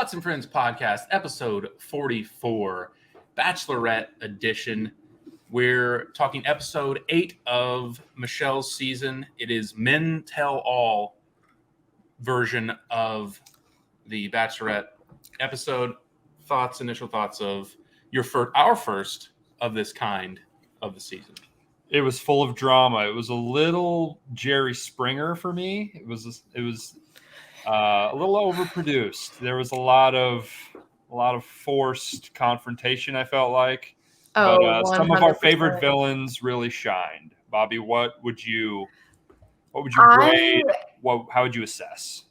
Thoughts and Friends podcast, episode 44, Bachelorette edition. We're talking episode 8 of Michelle's season. It is Men Tell All version of the Bachelorette episode. Initial thoughts of our first of this kind of the season. It was full of drama. It was a little Jerry Springer for me. It was a little overproduced. There was a lot of forced confrontation, I felt like. But some of our favorite villains really shined. Bobbie, what would you grade? How would you assess?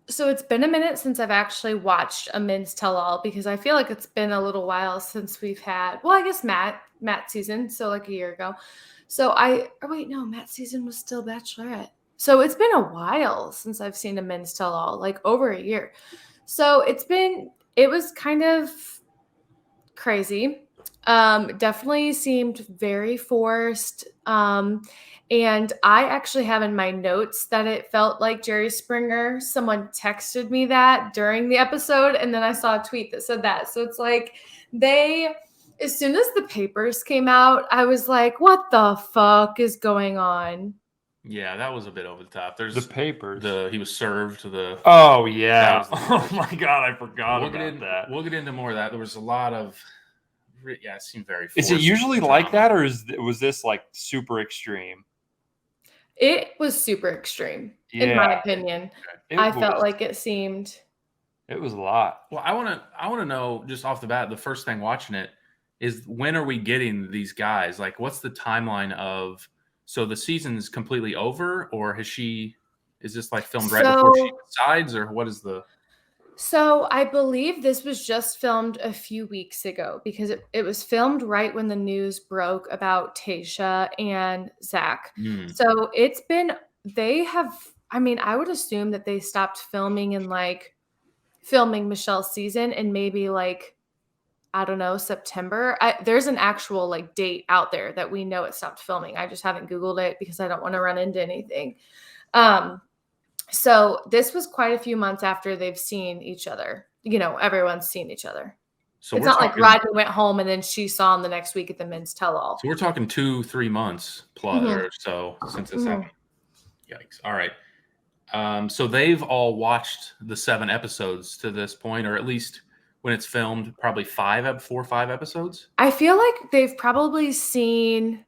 So it's been a minute since I've actually watched a Men's Tell All because I feel like it's been a little while since we've had, I guess Matt's season, so like a year ago. So Matt's season was still Bachelorette. So it's been a while since I've seen a Men's Tell All, like over a year. So it was kind of crazy. Definitely seemed very forced. And I actually have in my notes that it felt like Jerry Springer. Someone texted me that during the episode, and then I saw a tweet that said that. So it's like as soon as the papers came out, I was like, what the fuck is going on? Yeah, that was a bit over the top. There's the papers. He was served to the. Oh yeah. Oh my god, I forgot about that. We'll get into more of that. There was a lot of. Yeah, it seemed very. Is it usually like that, or was this like super extreme? It was super extreme, in my opinion. I felt like it seemed. It was a lot. Well, I want to know just off the bat. The first thing watching it is when are we getting these guys? Like, what's the timeline of? So the season is completely over, or is this like filmed right before she decides, or what is the? So I believe this was just filmed a few weeks ago because it was filmed right when the news broke about Tayshia and Zach. So I would assume that they stopped filming filming Michelle's season in maybe I don't know, September. There's an actual date out there that we know it stopped filming. I just haven't Googled it because I don't want to run into anything. So this was quite a few months after they've seen each other. Everyone's seen each other. So it's not like Rodney went home and then she saw him the next week at the Men's Tell All. So we're talking 2-3 months plus or so since this happened. Yikes. All right. So they've all watched the 7 episodes to this point, or at least when it's filmed, probably 4 or 5 episodes. I feel like they've probably seen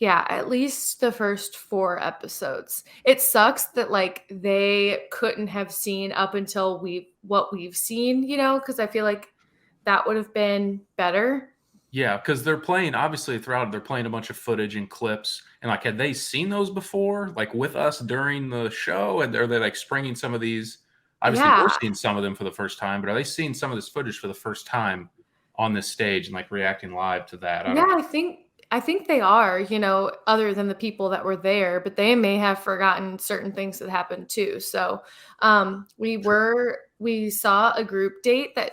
at least the first 4 episodes. It sucks that they couldn't have seen up until what we've seen, because I feel like that would have been better. Yeah, because they're playing, obviously throughout, they're playing a bunch of footage and clips. And had they seen those before, with us during the show? And are they springing some of these? Obviously, we're seeing some of them for the first time, but are they seeing some of this footage for the first time on this stage and reacting live to that? I think they are, other than the people that were there, but they may have forgotten certain things that happened too. So we saw a group date that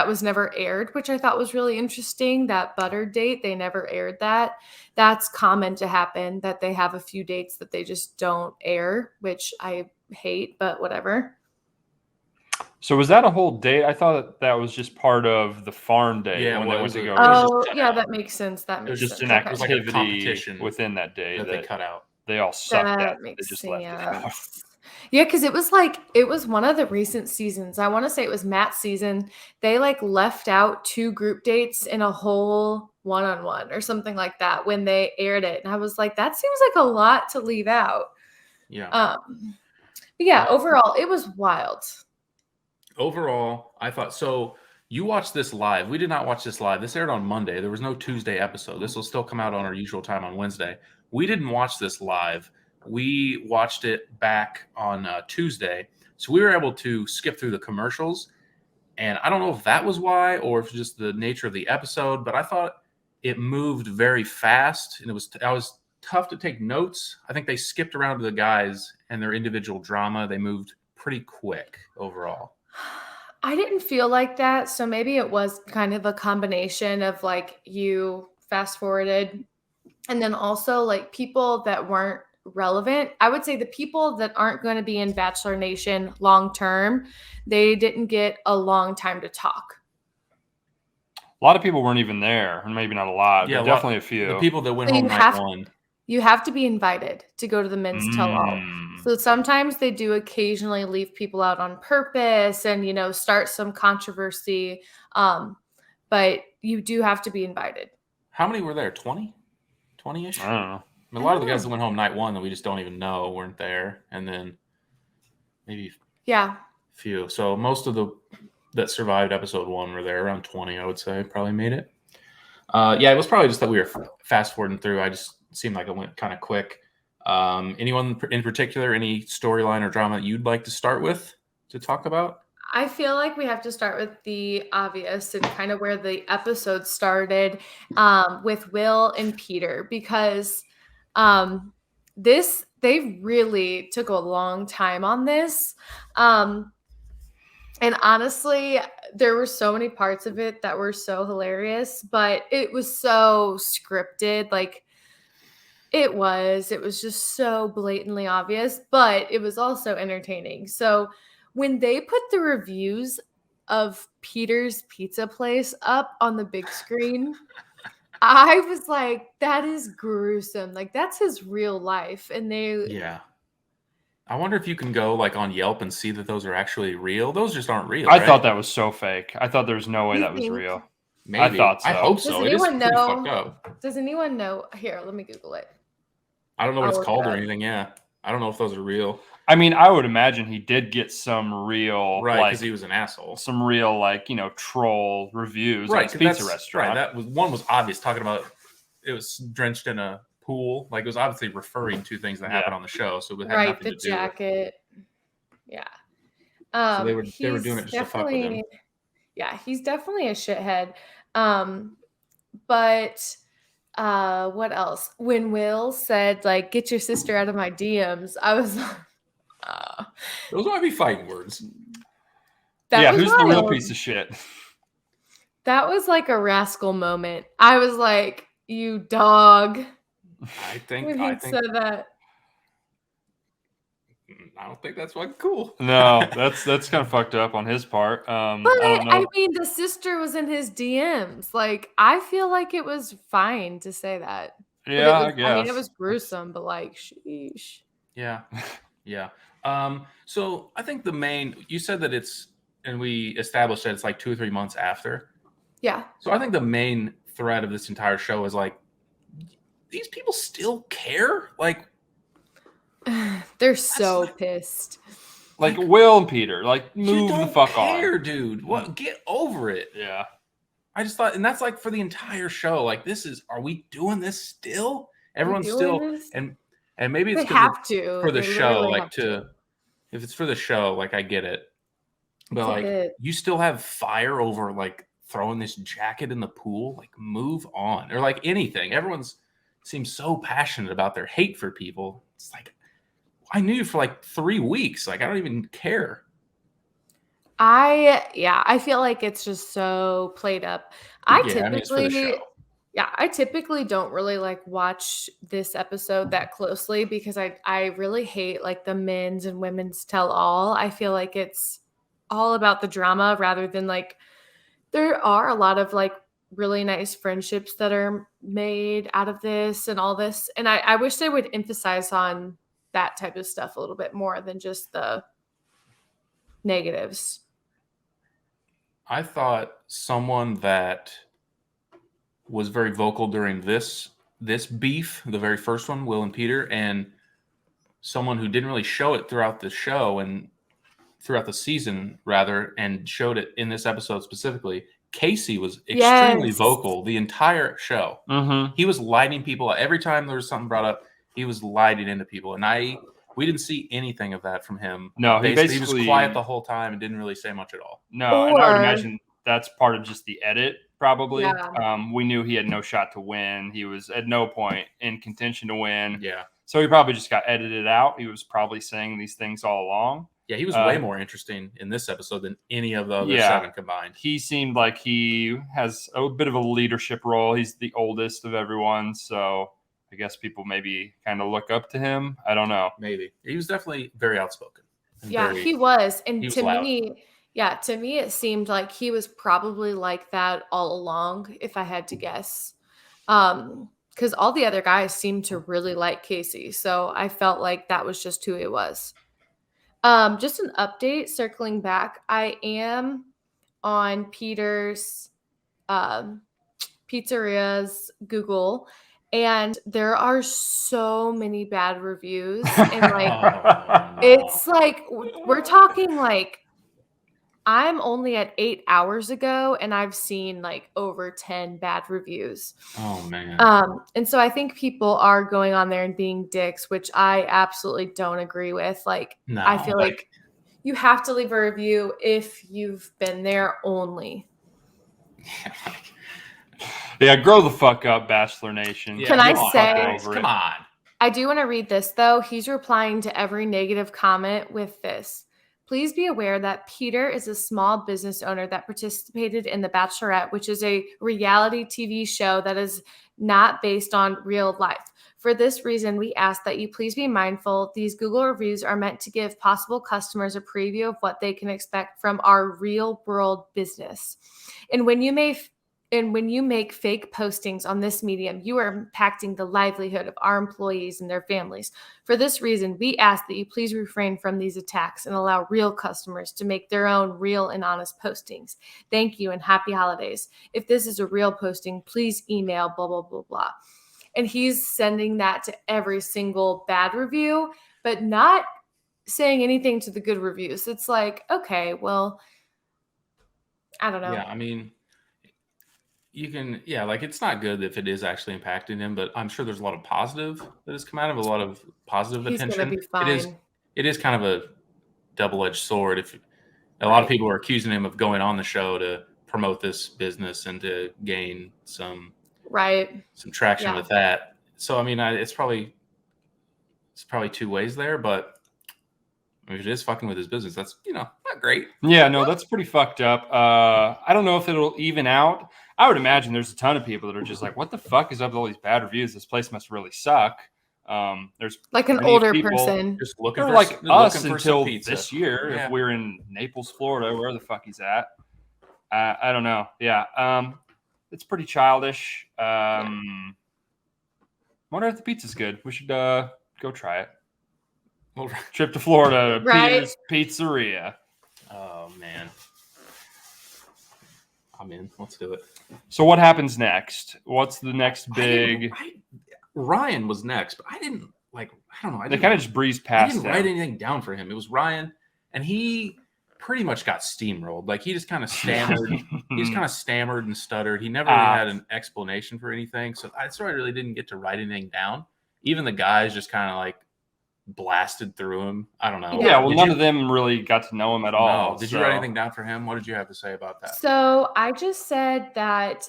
was never aired, which I thought was really interesting. That butter date, they never aired that. That's common to happen, that they have a few dates that they just don't air, which I hate, but whatever. So was that a whole date? I thought that was just part of the farm day. Yeah, when well, it was a, that makes sense. It was just an activity competition within that day that they cut out. They all sucked at. They just left it out. Yeah, because it was one of the recent seasons. I want to say it was Matt's season. They left out 2 group dates in a whole one-on-one or something like that when they aired it. And I was like, that seems like a lot to leave out. Yeah. Overall, it was wild. Overall, I thought so. You watched this live. We did not watch this live. This aired on Monday. There was no Tuesday episode. This will still come out on our usual time on Wednesday. We didn't watch this live. We watched it back on Tuesday. So we were able to skip through the commercials. And I don't know if that was why or if just the nature of the episode, but I thought it moved very fast. And I was tough to take notes. I think they skipped around to the guys and their individual drama. They moved pretty quick overall. I didn't feel like that. So maybe it was kind of a combination of you fast forwarded and then also people that weren't relevant. I would say the people that aren't going to be in Bachelor Nation long term, they didn't get a long time to talk. A lot of people weren't even there, and maybe not a lot, Yeah, but definitely a few. The people that went So home night one. you have to be invited to go to the men's tell-all. So sometimes they do occasionally leave people out on purpose and, start some controversy. But you do have to be invited. How many were there? 20? 20-ish? I don't know. A lot of the guys that went home night one that we just don't even know weren't there. And then maybe a few. So most of that survived episode 1 were there. Around 20, I would say, probably made it. It was probably just that we were fast forwarding through. I just seemed like it went kind of quick. Anyone in particular, any storyline or drama that you'd like to start with to talk about? I feel like we have to start with the obvious and kind of where the episode started with Will and Peter, because they really took a long time on this. And honestly, there were so many parts of it that were so hilarious, but it was so scripted. Like it was just so blatantly obvious, but it was also entertaining. So when they put the reviews of Peter's pizza place up on the big screen, I was like, that is gruesome. Like that's his real life. And I wonder if you can go like on Yelp and see that those are actually real. Those just aren't real. I thought that was so fake. I thought there was no way that was real. Maybe. I thought so. I hope so. Does anyone know? Fucked up. Does anyone know? Here, let me Google it. I don't know what it's called or anything. Yeah. I don't know if those are real. I mean, I would imagine he did get some real, right? Because he was an asshole. Some real, troll reviews, right? Like pizza restaurant. Right. One was obvious, talking about it was drenched in a pool. Like it was obviously referring to things that happened on the show. So it had nothing to do jacket. Yeah. So they were doing it just to fuck with him. Yeah, he's definitely a shithead. But what else? When Will said, like, get your sister out of my DMs, I was like, those might be fighting words. Who's the real piece of shit? That was like a rascal moment. I was like, you dog. I think said that. I don't think that's fucking cool. No, that's kind of fucked up on his part. But I mean, the sister was in his DMs. Like, I feel like it was fine to say that. Yeah, I guess. I mean, it was gruesome, but like, sheesh. Yeah, yeah. So I think you said that and we established that it's like 2 or 3 months after. Yeah. So I think the main thread of this entire show is like, these people still care? Like, they're so pissed. Like Will and Peter, like move the fuck on, dude. What? Get over it. Yeah. I just thought, and that's like for the entire show. Like, are we doing this still? Everyone's still, and maybe it's for the show. Like if it's for the show, like I get it, but like you still have fire over like throwing this jacket in the pool. Like, move on, or like anything. Everyone's seems so passionate about their hate for people. It's like, I knew you for like 3 weeks. Like, I don't even care. I feel like it's just so played up. I typically don't really like watch this episode that closely because I really hate like the men's and women's tell all. I feel like it's all about the drama rather than like, there are a lot of like really nice friendships that are made out of this and all this. And I wish they would emphasize on that type of stuff a little bit more than just the negatives. I thought someone that was very vocal during this beef, the very first one, Will and Peter, and someone who didn't really show it throughout the show and throughout the season, rather, and showed it in this episode specifically, Casey was extremely vocal the entire show. Mm-hmm. He was lighting people up. Every time there was something brought up, he was lighting into people. And we didn't see anything of that from him. No, he was quiet the whole time and didn't really say much at all. No, and I would imagine that's part of just the edit, probably. Yeah. We knew he had no shot to win. He was at no point in contention to win. Yeah. So he probably just got edited out. He was probably saying these things all along. Yeah, he was way more interesting in this episode than any of the other 7 combined. He seemed like he has a bit of a leadership role. He's the oldest of everyone, so I guess people maybe kind of look up to him. I don't know. Maybe he was definitely very outspoken. Yeah, he was. And he was to loud. me, yeah, to me, it seemed like he was probably like that all along, if I had to guess. Because all the other guys seemed to really like Casey. So I felt like that was just who he was. Just an update, circling back. I am on Peter's pizzeria's Google, and there are so many bad reviews. And like, it's like, we're talking like, I'm only at 8 hours ago, and I've seen like over 10 bad reviews. Oh man. And so I think people are going on there and being dicks, which I absolutely don't agree with. Like, No, I feel like you have to leave a review if you've been there only. Yeah, grow the fuck up, Bachelor Nation. Can I say- come on. I do want to read this, though. He's replying to every negative comment with this. Please be aware that Peter is a small business owner that participated in The Bachelorette, which is a reality TV show that is not based on real life. For this reason, we ask that you please be mindful. These Google reviews are meant to give possible customers a preview of what they can expect from our real world business. And when you make fake postings on this medium, you are impacting the livelihood of our employees and their families. For this reason, we ask that you please refrain from these attacks and allow real customers to make their own real and honest postings. Thank you and happy holidays. If this is a real posting, please email blah, blah, blah, blah. And he's sending that to every single bad review, but not saying anything to the good reviews. It's like, okay, well, I don't know. Yeah, I mean, you can, like, it's not good if it is actually impacting him, but I'm sure there's a lot of positive that has come out of, a lot of positive He's attention. gonna be fine. It is kind of a double-edged sword. If a lot of people are accusing him of going on the show to promote this business and to gain some traction with that. So I mean, it's probably two ways there, but if it is fucking with his business, that's not great. Yeah, no, that's pretty fucked up. I don't know if it'll even out. I would imagine there's a ton of people that are just like, what the fuck is up with all these bad reviews? This place must really suck. There's like an older person just looking for like us looking until for pizza this year. Yeah. If we're in Naples, Florida, where the fuck he's at, I don't know. Yeah, it's pretty childish. Wonder if the pizza's good. We should go try it. Trip to Florida, Peter's Pizzeria. Oh man, I'm in. Let's do it. So what happens next? What's the next big? Ryan was next, but I don't know. They kind of just breezed past. I didn't write anything down for him. It was Ryan, and he pretty much got steamrolled. Like, he just kind of stammered. He just kind of stammered and stuttered. He never really had an explanation for anything. So I really didn't get to write anything down. Even the guys just kind of like blasted through him. I don't know. Yeah, well, none of them really got to know him at all. No. Did you write anything down for him? What did you have to say about that? So I just said that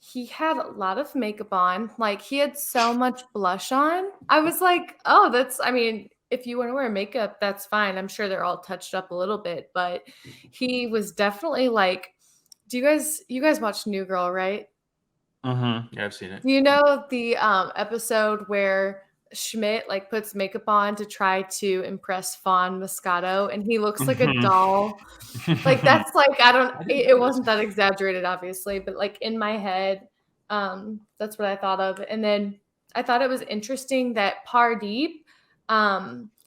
he had a lot of makeup on. Like, he had so much blush on. I was like, oh, if you want to wear makeup, that's fine. I'm sure they're all touched up a little bit, but he was definitely like, you guys watch New Girl, right? Mm-hmm. Yeah, I've seen it. You know the episode where Schmidt like puts makeup on to try to impress Fawn Moscato, and he looks like a doll. Like, that's like, it wasn't that exaggerated, obviously, but like in my head, that's what I thought of. And then I thought it was interesting that Pardeep,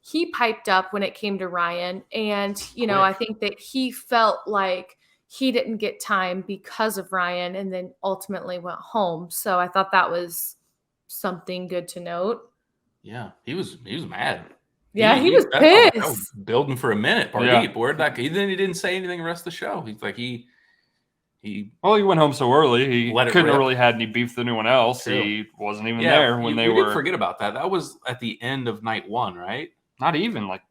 he piped up when it came to Ryan, and I think that he felt like he didn't get time because of Ryan, and then ultimately went home. So I thought that was something good to note. Yeah, he was mad. Yeah, he was pissed. I was building for a minute. Pardeep, where'd that go? He didn't say anything the rest of the show. He's like, he went home so early. He couldn't have really had any beef with anyone else. True. He wasn't even there when they were. Didn't forget about that. That was at the end of night one, right? Not even like,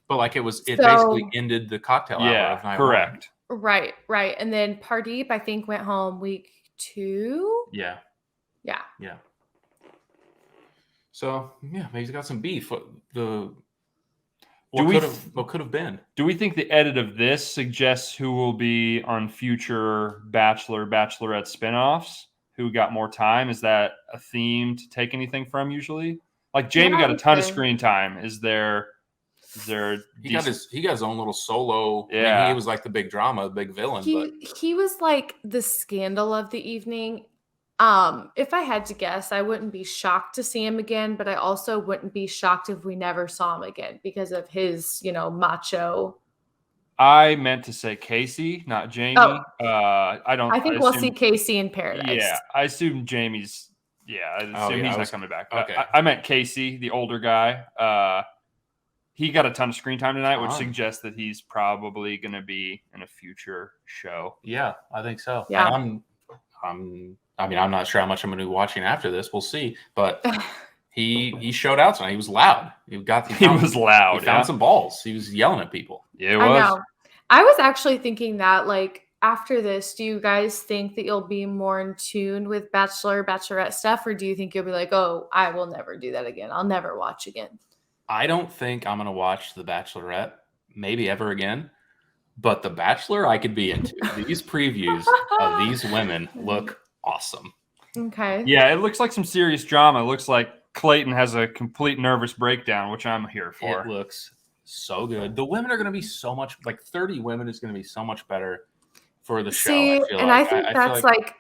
but like it basically ended the cocktail hour of night correct. one. Right. And then Pardeep, I think, went home week 2. Yeah. So maybe he's got some beef. What could have been? Do we think the edit of this suggests who will be on future Bachelor, Bachelorette spinoffs? who got more time. Is that a theme to take anything from usually? Like Jamie Yeah, got a ton of okay. screen time. Is there He got his own little solo. I mean, Yeah. he was like the big drama, the big villain. But He was like the scandal of the evening. If I had to guess, I wouldn't be shocked to see him again, but I also wouldn't be shocked if we never saw him again because of his, macho. I meant to say Casey, not Jamie. Oh. I think we'll see Casey in Paradise. Yeah, I assume Jamie's. Yeah, I assume he's not coming back. Okay. I meant Casey, the older guy. He got a ton of screen time tonight, which suggests that he's probably going to be in a future show. Yeah, I think so. Yeah. And I'm not sure how much I'm going to be watching after this. We'll see. But he showed out tonight. He was loud. He was loud. He found some balls. He was yelling at people. Yeah, it was. I know. I was actually thinking that, like, after this, do you guys think that you'll be more in tune with Bachelorette stuff, or do you think you'll be like, oh, I will never do that again. I'll never watch again. I don't think I'm going to watch The Bachelorette maybe ever again. But The Bachelor, I could be into. These previews of these women look awesome. Okay. Yeah, it looks like some serious drama. It looks like Clayton has a complete nervous breakdown, which I'm here for. It looks so good. The women are going to be so much, like 30 women is going to be so much better for the show. See, I think that's like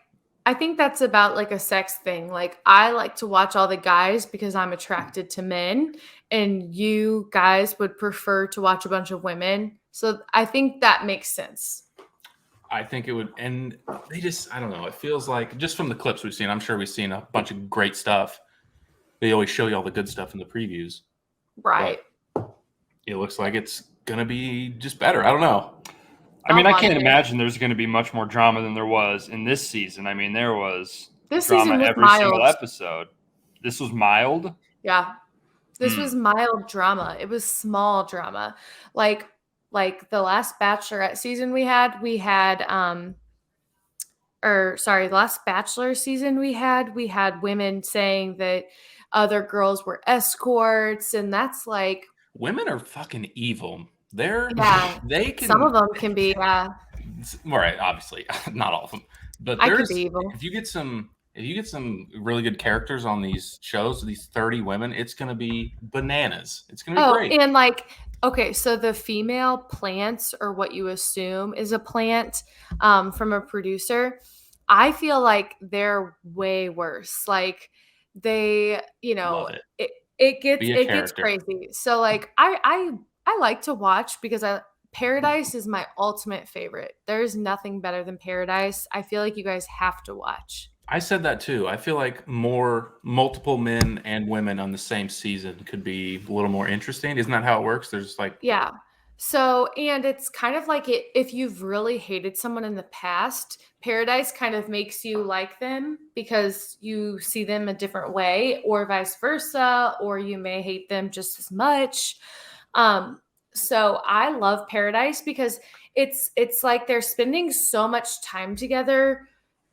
I think that's about like a sex thing. Like, I like to watch all the guys because I'm attracted to men, and you guys would prefer to watch a bunch of women. So I think that makes sense. I think it would, and they just, I don't know. It feels like, just from the clips we've seen, I'm sure we've seen a bunch of great stuff. They always show you all the good stuff in the previews. Right. But it looks like it's going to be just better. I don't know. I mean, I can't imagine there's going to be much more drama than there was in this season. I mean, there was drama every single episode. This was mild? Yeah. This was mild drama. It was small drama. Like the last Bachelorette season the last Bachelor season we had women saying that other girls were escorts, and that's like, women are fucking evil. They can, some of them can be, all right, obviously not all of them, but I could be evil. If you get some really good characters on these shows, these 30 women, it's going to be bananas. It's going to be great. And like, okay, so the female plants, or what you assume is a plant, from a producer, I feel like they're way worse. Like, they, it gets crazy. So like, I like to watch because Paradise is my ultimate favorite. There's nothing better than Paradise. I feel like you guys have to watch. I said that too. I feel like multiple men and women on the same season could be a little more interesting. Isn't that how it works? There's like, yeah. So, and it's kind of like if you've really hated someone in the past, Paradise kind of makes you like them because you see them a different way, or vice versa, or you may hate them just as much. So I love Paradise because it's like they're spending so much time together,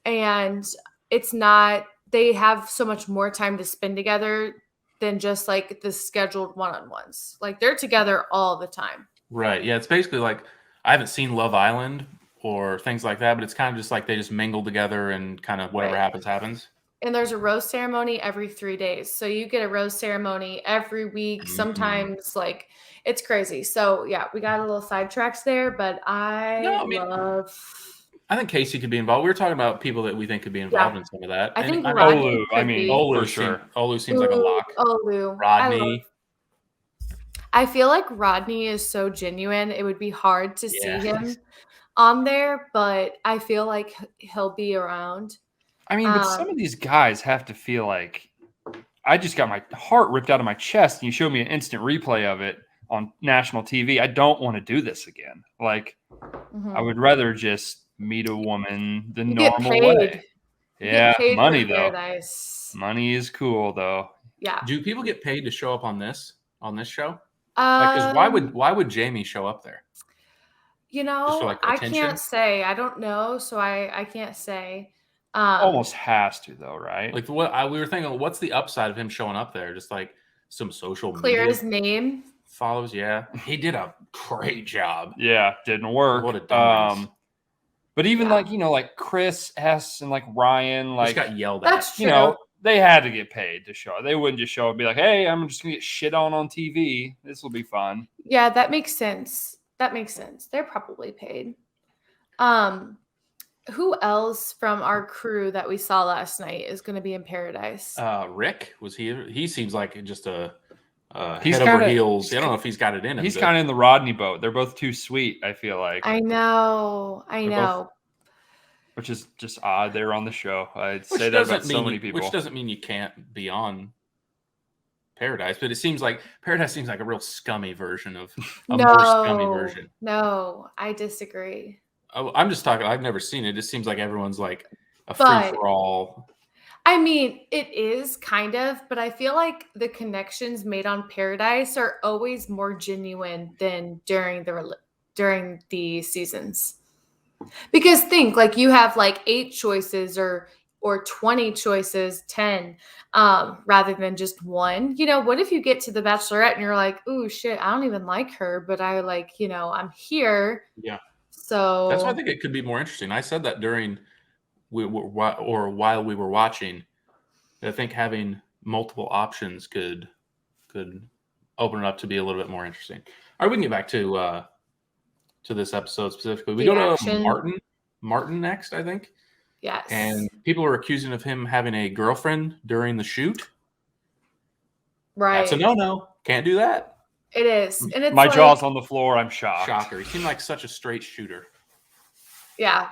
and they have so much more time to spend together than just like the scheduled one-on-ones. Like, they're together all the time. Right. Yeah. It's basically like, I haven't seen Love Island or things like that, but it's kind of just like they just mingle together and kind of whatever happens. And there's a rose ceremony every 3 days. So you get a rose ceremony every week. Mm-hmm. Sometimes, like, it's crazy. So yeah, we got a little sidetracked there, but I think Casey could be involved. We were talking about people that we think could be involved in some of that. I think Olu. Olu, for sure. Olu seems like a lock. Olu. Rodney. I feel like Rodney is so genuine. It would be hard to see him on there, but I feel like he'll be around. I mean, but some of these guys have to feel like, I just got my heart ripped out of my chest, and you showed me an instant replay of it on national TV. I don't want to do this again. Like, I would rather just meet a woman the normal way. Yeah, money though. Paradise. Money is cool though. Yeah. Do people get paid to show up on this show? Because why would Jamie show up there? I can't say. I don't know, so I can't say. Almost has to though, right? Like, we were thinking, what's the upside of him showing up there? Just like some social clear his name, follows. Yeah, he did a great job. Yeah, didn't work. What a dumbass. But even Yeah. like, like Chris S and like Ryan, Just like, got yelled at. That's true. they had to get paid to show. They wouldn't just show up and be like, hey, I'm just going to get shit on TV. This will be fun. Yeah, that makes sense. That makes sense. They're probably paid. Who else from our crew that we saw last night is going to be in Paradise? Rick, was he? He seems like just a He's head over kinda- heels. I don't know if he's got it in him. He's but- kind of in the Rodney boat. They're both too sweet, I feel like. I know. They're both- Which is just odd. They're on the show. I'd say that about so many people. Which doesn't mean you can't be on Paradise, but it seems like Paradise seems like a real scummy version of a more scummy version. No, I disagree. Oh, I'm just talking. I've never seen it. It just seems like everyone's like a But- free for all. I mean, it is kind of, but I feel like the connections made on Paradise are always more genuine than during the seasons. Because think, like, you have like 8 choices or 20 choices, 10, rather than just one. What if you get to the Bachelorette and you're like, ooh, shit, I don't even like her, but I like, I'm here. Yeah. So That's why I think it could be more interesting. I said that while we were watching. I think having multiple options could open it up to be a little bit more interesting. All right, we can get back to this episode specifically. We The go action. to Martin next, I think. yes. And people are accusing of him having a girlfriend during the shoot. right. That's a no-no. Can't do that. It is. And it's My like, jaw's on the floor. I'm shocked. Shocker. He seemed like such a straight shooter. yeah.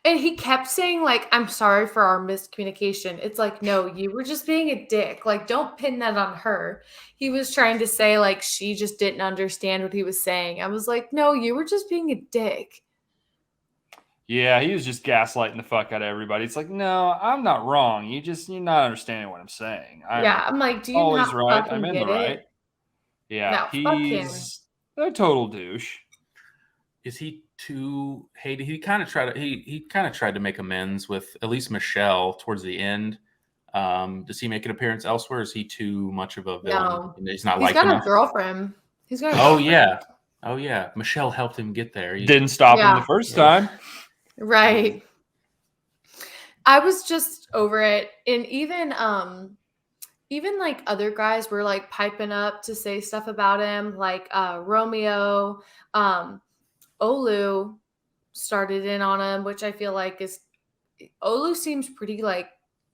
And he kept saying, like, I'm sorry for our miscommunication. It's like, no, you were just being a dick. Like, don't pin that on her. He was trying to say, like, she just didn't understand what he was saying. I was like, no, you were just being a dick. Yeah, he was just gaslighting the fuck out of everybody. It's like, no, I'm not wrong. You're not understanding what I'm saying. I'm like, do you always not right. fucking I'm in get the it? right. Yeah, No, fuck him. he's a total douche. Is he too hated? He kind of tried to make amends with at least Michelle towards the end. Does he make an appearance elsewhere? Or is he too much of a villain? No. He's not He's like got enough. a girlfriend. He's got a Oh girlfriend. yeah. Michelle helped him get there. Didn't stop him Yeah. the first Yeah. time. Right. I was just over it. And even like other guys were like piping up to say stuff about him, like Romeo, Olu started in on him, which I feel like Olu seems pretty, like,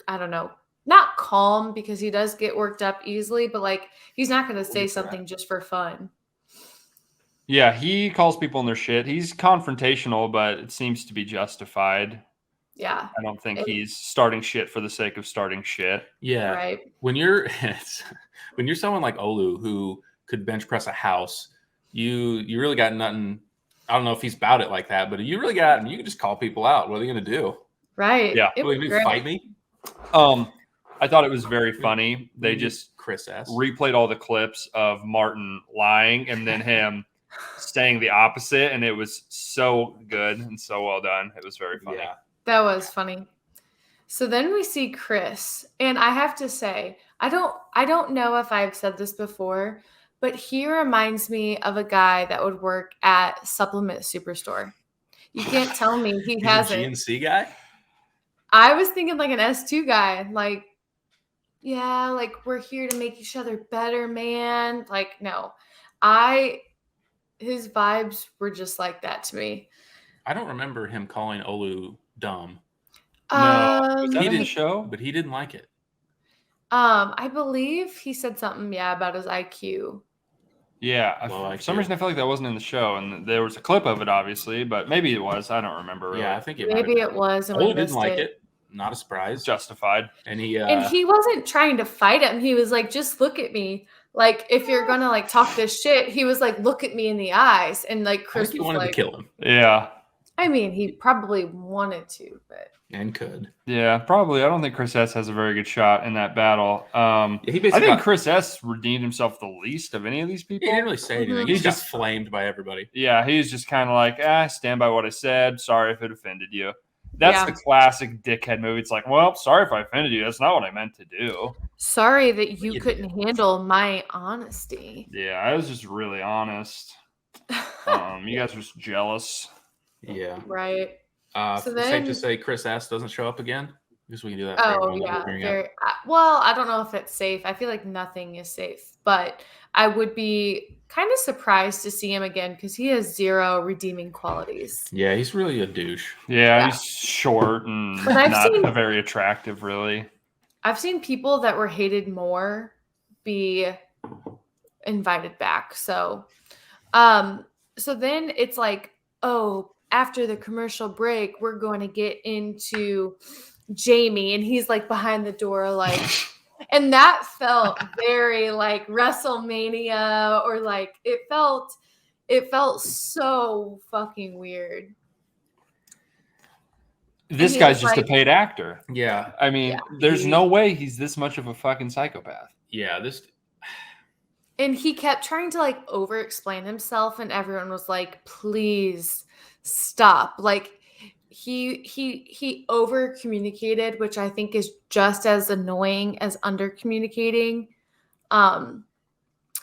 I don't know, not calm because he does get worked up easily, but like he's not going to say something just for fun. Yeah, he calls people on their shit. He's confrontational, but it seems to be justified. Yeah. I don't think he's starting shit for the sake of starting shit. Yeah. Right. When you're someone like Olu who could bench press a house, you really got nothing. I don't know if he's about it like that, but you really got, you can just call people out. What are they going to do? Right. Yeah. It What, was you great. fight me? I thought it was very funny. They just Chris S. replayed all the clips of Martin lying and then him saying the opposite, and it was so good and so well done. It was very funny. Yeah. That was funny. So then we see Chris, and I have to say, I don't know if I've said this before, but he reminds me of a guy that would work at Supplement Superstore. You can't tell me he He's hasn't. a GNC guy? I was thinking like an S2 guy, like, yeah, like we're here to make each other better, man. Like, no, his vibes were just like that to me. I don't remember him calling Olu dumb, Was that He in the didn't- show? but he didn't like it. I believe he said something, about his IQ. Yeah. Low For some IQ. reason, I felt like that wasn't in the show, and there was a clip of it, obviously, but maybe it was. I don't remember. Really. Yeah, I think it might have Maybe been. it was, and we Olu didn't missed like it. it. Not a surprise. It's justified. And he And he wasn't trying to fight him. He was like, just look at me. Like, if you're gonna like talk this shit, he was like, look at me in the eyes. And like I Chris think he was wanted like, to kill him Yeah. I mean, he probably wanted to, but and could. Yeah, probably. I don't think Chris S has a very good shot in that battle. He I basically think got, Chris S redeemed himself the least of any of these he people. didn't really say anything. Mhm. He He just just- flamed by everybody. Yeah, he's just kind of like, stand by what I said. Sorry if it offended you. That's Yeah. the classic dickhead movie. It's like, well, sorry if I offended you. That's not what I meant to do. sorry that you You couldn't handle my honesty. Yeah, I was just really honest. You guys are just jealous. Yeah. Right. So It's safe to then, say Chris S doesn't show up again. I guess we can do that for oh everyone that we're yeah, hearing out. very well. I don't know if it's safe. I feel like nothing is safe, but I would be kind of surprised to see him again because he has zero redeeming qualities. Yeah, he's really a douche. Yeah, Yeah. he's short and But I've not seen- very attractive, really. I've seen people that were hated more be invited back. So then it's like, oh, after the commercial break, we're going to get into Jamie, and he's like behind the door, like, and that felt very like WrestleMania, or like it felt so fucking weird. This he guy's was just a like- paid actor. Yeah, I mean, Yeah, there's he- no way he's this much of a fucking psychopath. yeah. This And he kept trying to like over explain himself, and everyone was like, please stop. Like he over communicated, which I think is just as annoying as under communicating.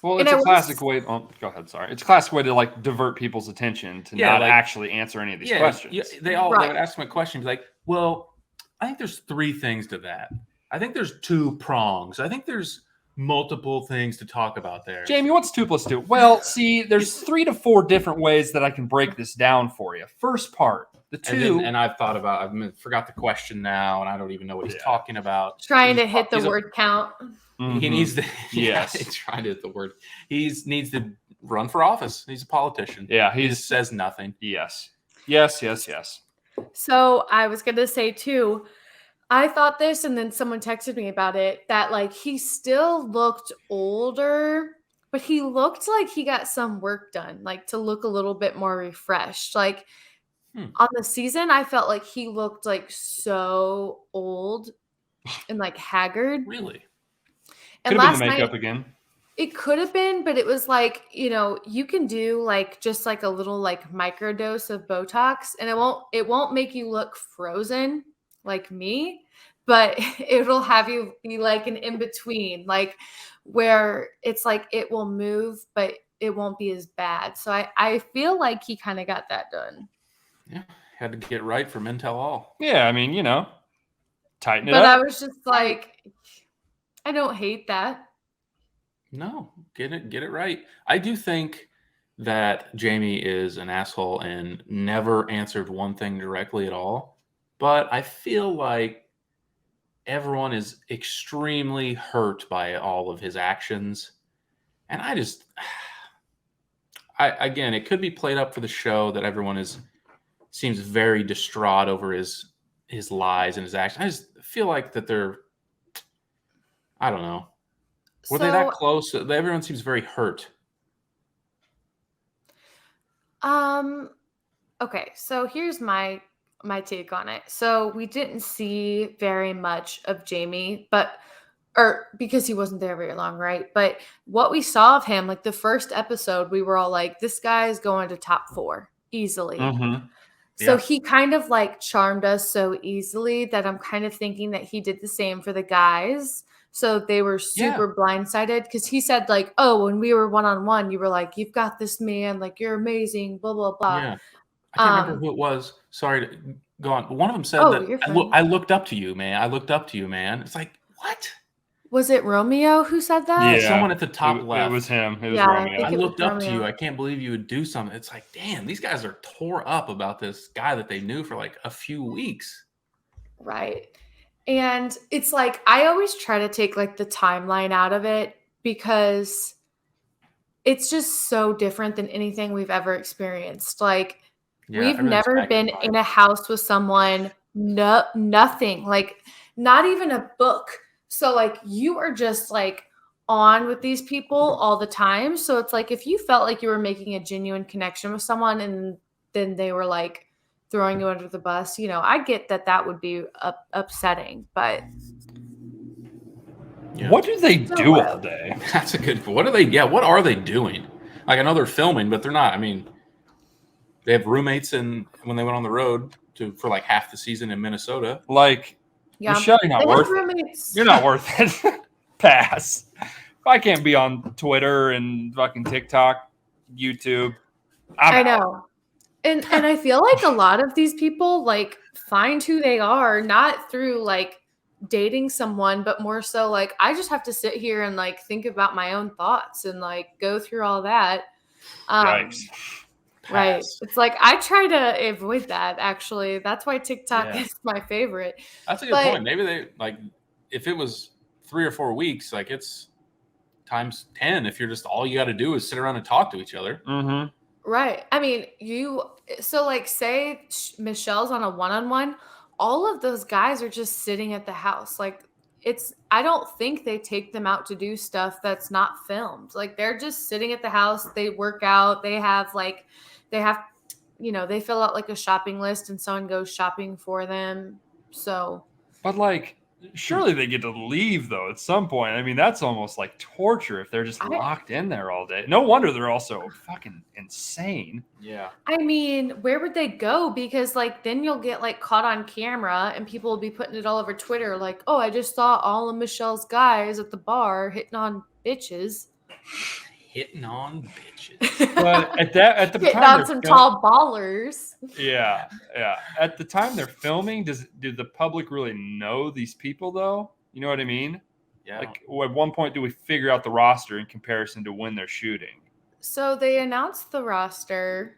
Well, And it's I a was- classic way. Oh, go ahead. Sorry, it's a classic way to like divert people's attention to Yeah, not like- actually answer any of these questions. Yeah, they Right. would ask him a question, be like, well, I think there's 3 things to that. I think there's 2 prongs. I think there's multiple things to talk about there. Jamie, what's 2 + 2? Well, see, there's 3 to 4 different ways that I can break this down for you. First part, the 2. And I've thought about, forgot the question now, and I don't even know what he's Yeah. talking about. trying He's to hit the he's a- word count. He Mhm. needs to. Yes. he's trying to hit the word. He needs to run for office. He's a politician. Yeah, He he's just says nothing. yes. So I was gonna say too, I thought this, and then someone texted me about it, that like he still looked older, but he looked like he got some work done, like to look a little bit more refreshed. Like on the season, I felt like he looked like so old and like haggard. Really? And Could have last been the makeup night, again. it could have been, but it was like, you can do like just like a little like microdose of Botox, and it won't make you look frozen like me, but it'll have you be like an in between, like where it's like it will move, but it won't be as bad. So I feel like he kind of got that done. Yeah. Had to get right for Men Tell All. Yeah, I mean, tighten it But I up. was just like, I don't hate that. No, get it right. I do think that Jamie is an asshole and never answered one thing directly at all. But I feel like everyone is extremely hurt by all of his actions. And again, it could be played up for the show that everyone seems very distraught over his lies and his actions. I just feel like that I don't know. Were they that close? Everyone seems very hurt. Okay, so here's my take on it. So we didn't see very much of Jamie, because he wasn't there very long, right? But what we saw of him, like the first episode, we were all like, this guy is going to top 4 easily. Mm-hmm. So Yeah. he kind of like charmed us so easily that I'm kind of thinking that he did the same for the guys. So they were super blindsided, because he said like, oh, when we were one-on-one, you were like, you've got this, man, like you're amazing, blah, blah, blah. Yeah. I can't remember who it was. Sorry to go on. But one of them said you're that fine. I looked up to you, man. I looked up to you, man. It's like, what? Was it Romeo who said that? Yeah. Someone at the top left. It was him. It was Yeah, I Romeo. think I it was looked up to you. Romeo. I can't believe you would do something. It's like, damn, these guys are tore up about this guy that they knew for like a few weeks. Right. And it's like, I always try to take like the timeline out of it, because it's just so different than anything we've ever experienced. Like, Yeah, we've everything's never been magnified. in a house with someone, nothing, like not even a book. So like you are just like on with these people all the time. So it's like, if you felt like you were making a genuine connection with someone and then they were like throwing you under the bus, I get that would be upsetting, but Yeah. What do they So do what? all day? That's a good. What are they doing? Like, I know they're filming, but they're not. I mean, they have roommates, and when they went on the road for like half the season in Minnesota. Like, yeah, Michelle, you're not they have worth it. roommates. You're not worth it. Pass. If I can't be on Twitter and fucking TikTok, YouTube, I I'm out. know. And I feel like a lot of these people like find who they are not through like dating someone, but more so like I just have to sit here and like think about my own thoughts and like go through all that. Yikes. Right. Pass. It's like I try to avoid that actually. That's why TikTok Yeah. is my favorite. That's a good But point. Maybe they like if it was 3 or 4 weeks, like it's times 10 if you're just all you got to do is sit around and talk to each other. Mm-hmm. right. I mean, so like say Michelle's on a one-on-one, all of those guys are just sitting at the house. Like I don't think they take them out to do stuff that's not filmed. Like they're just sitting at the house, they work out, they have they fill out like a shopping list and someone goes shopping for them. So But like, surely they get to leave though at some point. I mean, that's almost like torture if they're just locked in there all day. No wonder they're also fucking insane. Yeah. I mean, where would they go? Because like then you'll get like caught on camera and people will be putting it all over Twitter like, "Oh, I just saw all of Michelle's guys at the bar hitting on bitches." Hitting on bitches. But at the Hitting time on some tall ballers. yeah. At the time they're filming, do the public really know these people though? You know what I mean? Yeah. Like, at one point, do we figure out the roster in comparison to when they're shooting? So they announced the roster.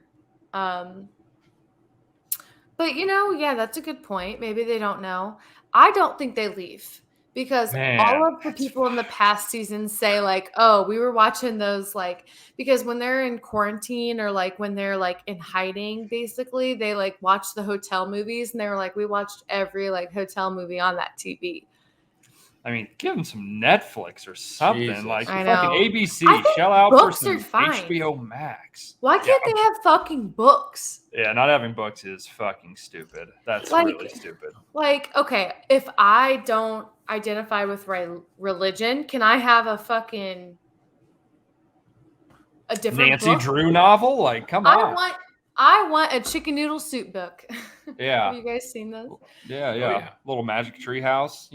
But yeah, that's a good point. Maybe they don't know. I don't think they leave because all of the people in the past seasons say like, "Oh, we were watching those like because when they're in quarantine or like when they're like in hiding, basically, they like watch the hotel movies and they were like, we watched every like hotel movie on that TV." I mean, give them some Netflix or something. Jesus. Like I fucking know. ABC, I think shell out for books some are fine. HBO Max. Why can't they have fucking books? Yeah, not having books is fucking stupid. That's Like- really stupid. Like, okay, if I don't identify with religion, can I have a different Nancy book? Drew novel? Like, come on. I want a chicken noodle soup book. Yeah. Have you guys seen those? Yeah. yeah. Little magic tree house,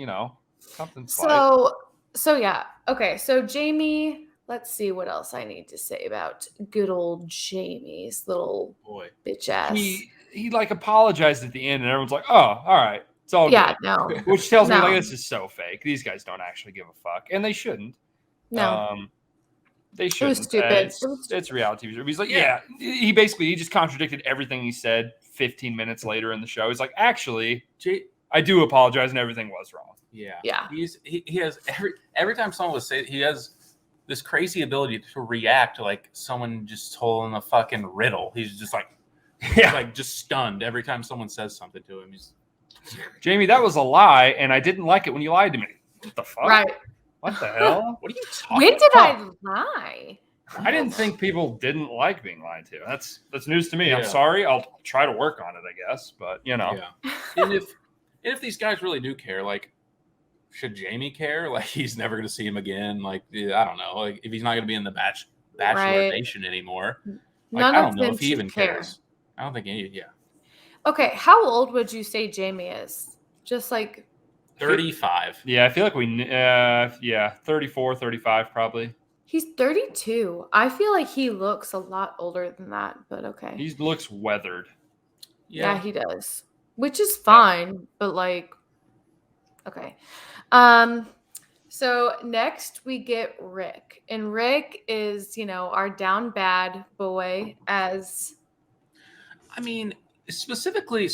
something slight. So yeah. Okay, so Jamie, let's see what else I need to say about good old Jamie's little Boy. bitch ass. He like apologized at the end, and everyone's like, "Oh, all right, it's all Yeah, good." no. Which tells me No. like this is so fake. These guys don't actually give a fuck, and they shouldn't. No. They shouldn't. stupid. It's reality TV. He's like, yeah. He just contradicted everything he said 15 minutes later in the show. He's like, actually, I do apologize, and everything was wrong. Yeah. Yeah. He has every time someone was saying, he has this crazy ability to react to like someone just told him a fucking riddle. He's just like, like just stunned every time someone says something to him. He's Jamie, that was a lie, and I didn't like it when you lied to me. What the fuck? Right. What the hell? What are you talking When did about? I lie? I didn't think people didn't like being lied to. That's news to me. Yeah. I'm sorry. I'll try to work on it, I guess. But Yeah. And if these guys really do care, like, should Jamie care? Like, he's never going to see him again. Like, I don't know. Like, if he's not going to be in the Bachelor Right. Nation anymore, like, None I of don't know them if he even should care. cares. I don't think any. Yeah, Okay, how old would you say Jamie is? Just like 35. yeah, I feel like 34, 35 probably. he's 32. I feel like he looks a lot older than that, but okay. He looks weathered. Yeah, he does. Which is fine, but like okay. So next we get Rick. And Rick is, our down bad boy as I mean, specifically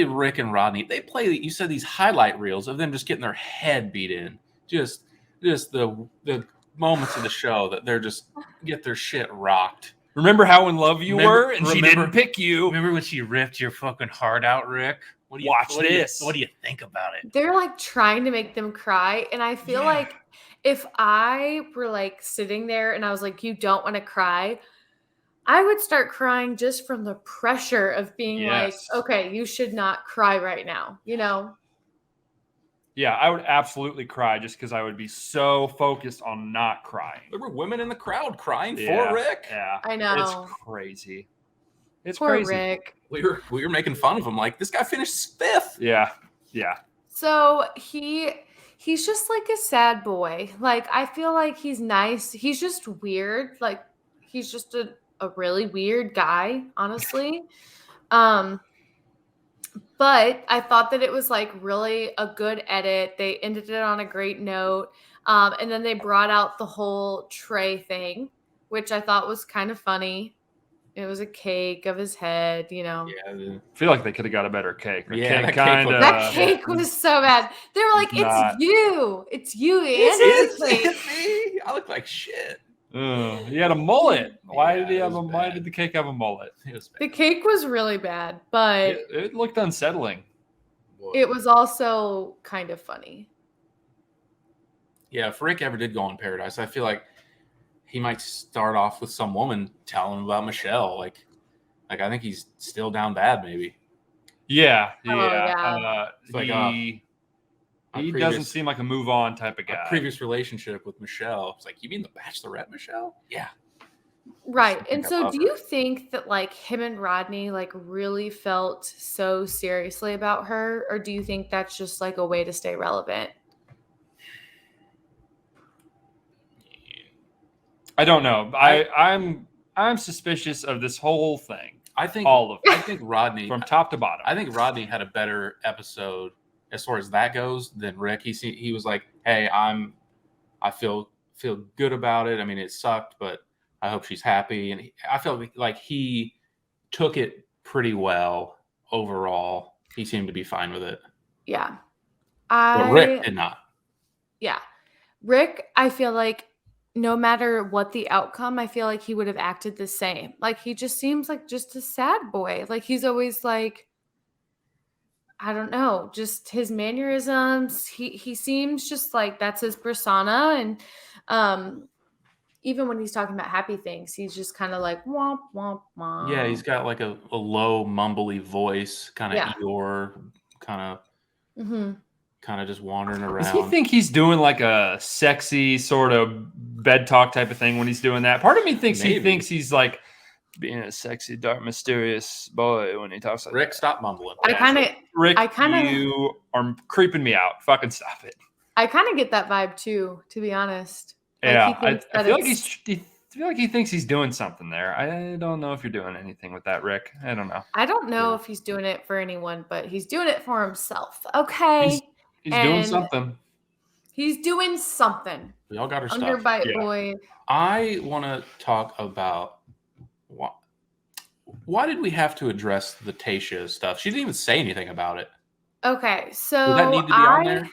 Rick and Rodney. They play. You said these highlight reels of them just getting their head beat in. Just the moments of the show that they're just get their shit rocked. Remember how in love you were, and she didn't pick you. Remember when she ripped your fucking heart out, Rick? What do you What do you think about it? they're like trying to make them cry. And I feel like if I were like sitting there and I was like, you don't want to cry, I would start crying just from the pressure of being like, okay, you should not cry right now, Yeah, I would absolutely cry just because I would be so focused on not crying. There were women in the crowd crying for Rick. Yeah, I know. It's crazy. It's Poor crazy. Rick. We were making fun of him. Like, this guy finished 5th. Yeah. So he's just like a sad boy. Like, I feel like he's nice. He's just weird. Like, he's just a a really weird guy, honestly. Um, but I thought that it was like really a good edit. They ended it on a great note. And then they brought out the whole Trey thing, which I thought was kind of funny. It was a cake of his head, you know. Yeah, I feel like they could have got a better cake. The Yeah, that cake cake kind looked- of That cake was so bad. They were like, not- "It's you, it's you, and It's the cake." me. I look like shit. he had a mullet. Why did he Yeah, it have a? was Why bad. did the cake have a mullet? It was bad. The cake was really bad, but It looked unsettling. it was also kind of funny. Yeah, if Rick ever did go on Paradise, I feel like he might start off with some woman telling him about Michelle. Like I think he's still down bad, maybe. Yeah, Oh, yeah. It's like, He previous- doesn't seem like a move on type of My guy. previous relationship with Michelle. It's like, you mean the Bachelorette Michelle? Yeah. Right. I And think I so love do her. you think that like him and Rodney like really felt so seriously about her, or do you think that's just like a way to stay relevant? I don't know. I'm suspicious of this whole thing, I think all of I it, think Rodney from top to bottom. I think Rodney had a better episode as far as that goes than Rick. He was like, "Hey, I feel good about it. I mean, it sucked, but I hope she's happy." And I felt like he took it pretty well overall. He seemed to be fine with it, Yeah. but Rick did not. Yeah. Rick, I feel like no matter what the outcome, I feel like he would have acted the same. Like he just seems like just a sad boy. Like he's always like, I don't know, just his mannerisms. He seems just like that's his persona. And even when he's talking about happy things, he's just kind of like womp womp womp. Yeah, he's got like a low, mumbly voice, kind of Yeah. Eeyore, kind Mhm. of just wandering Does he around. think he's doing like a sexy sort of bed talk type of thing when he's doing that? Part of me thinks he Maybe. thinks he's like being a sexy, dark, mysterious boy when he talks like Rick, that. stop mumbling. I kind of Rick, I kinda- you are creeping me out. Fucking stop it. get that vibe too, to be honest. Like, Yeah, he thinks I that feel like it's- I feel like he thinks he's doing something there. I don't know if you're doing anything with that, Rick. I don't know. I don't know Yeah. if he's doing it for anyone, but he's doing it for himself. Okay. He's doing And something. He's doing something. We all got our stuff. Underbite Yeah. boy. I want to talk about why did we have to address the Tayshia stuff? She didn't even say anything about it. Okay, so Would that need to be on there?